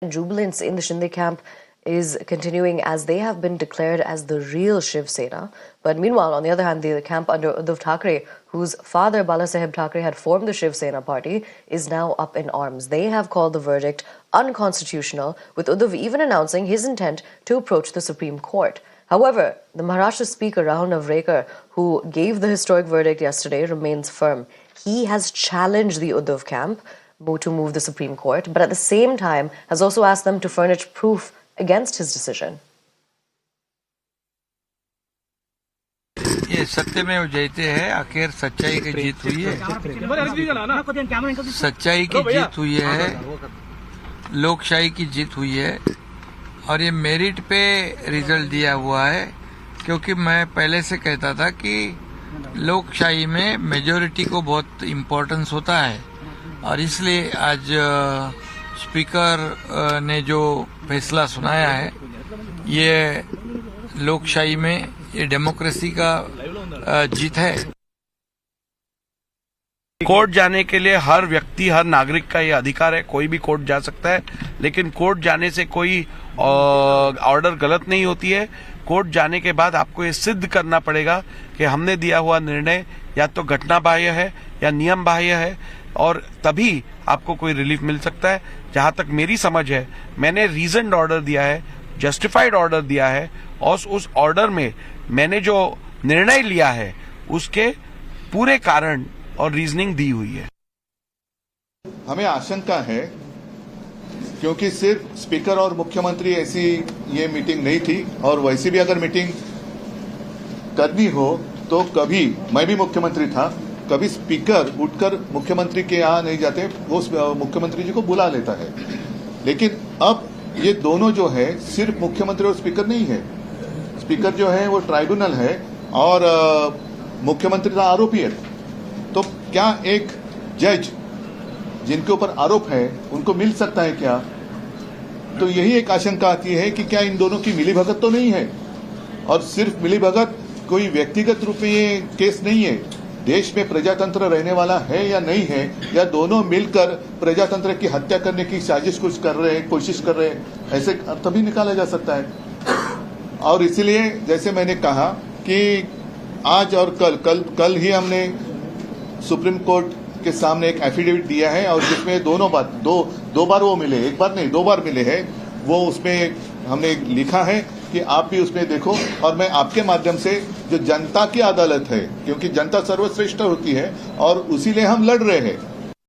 Jubilance in the Shinde camp is continuing as they have been declared as the real Shiv Sena. But meanwhile, on the other hand, the camp under Uddhav Thackeray, whose father Balasaheb Thackeray had formed the Shiv Sena party, is now up in arms. They have called the verdict unconstitutional, with Uddhav even announcing his intent to approach the Supreme Court. However, the Maharashtra Speaker Rahul Navrekar, who gave the historic verdict yesterday, remains firm. He has challenged the Uddhav camp to move the Supreme Court, but at the same time has also asked them to furnish proof against his decision. ये सत्यमेव जयते है, आखिर सच्चाई की जीत हुई है, सच्चाई की जीत हुई है, लोकशाही की जीत हुई है और ये मेरिट पे रिजल्ट दिया हुआ है। क्योंकि मैं पहले से कहता था कि लोकशाही में मेजॉरिटी को बहुत इम्पोर्टेंस होता है और इसलिए आज स्पीकर ने जो फैसला सुनाया है ये लोकशाही में ये डेमोक्रेसी का जीत है। कोर्ट जाने के लिए हर व्यक्ति, हर नागरिक का ये अधिकार है, कोई भी कोर्ट जा सकता है, लेकिन कोर्ट जाने से कोई ऑर्डर गलत नहीं होती है। कोर्ट जाने के बाद आपको ये सिद्ध करना पड़ेगा कि हमने दिया हुआ निर्णय या तो घटना बाह्य है या नियम बाह्य है और तभी आपको कोई रिलीफ मिल सकता है। जहां तक मेरी समझ है, मैंने रीजन्ड ऑर्डर दिया है, जस्टिफाइड ऑर्डर दिया है और उस ऑर्डर में मैंने जो निर्णय लिया है उसके पूरे कारण और रीजनिंग दी हुई है। हमें आशंका है क्योंकि सिर्फ स्पीकर और मुख्यमंत्री ऐसी ये मीटिंग नहीं थी और वैसे भी अगर मीटिंग करनी हो तो कभी, मैं भी मुख्यमंत्री था, कभी स्पीकर उठकर मुख्यमंत्री के यहाँ नहीं जाते, वो मुख्यमंत्री जी को बुला लेता है। लेकिन अब ये दोनों जो है सिर्फ मुख्यमंत्री और स्पीकर नहीं है। स्पीकर जो है वो ट्राइब्यूनल है और मुख्यमंत्री का आरोपी है। तो क्या एक जज जिनके ऊपर आरोप है उनको मिल सकता है क्या? तो यही एक आशंका आती है कि क्या इन दोनों की मिलीभगत तो नहीं है। और सिर्फ मिलीभगत कोई व्यक्तिगत रूप में ये केस नहीं है, देश में प्रजातंत्र रहने वाला है या नहीं है, या दोनों मिलकर प्रजातंत्र की हत्या करने की साजिश कुछ कर रहे हैं, कोशिश कर रहे हैं, ऐसे तभी निकाला जा सकता है। और इसीलिए जैसे मैंने कहा कि आज और कल ही हमने सुप्रीम कोर्ट के सामने एक एफिडेविट दिया है और जिसमें दो बार वो मिले, एक बार नहीं 2 बार मिले हैं। वो उसमें हमने लिखा है कि आप भी उसमें देखो और मैं आपके माध्यम से जो जनता की अदालत है, क्योंकि जनता सर्वश्रेष्ठ होती है और उसीलिए हम लड़ रहे हैं,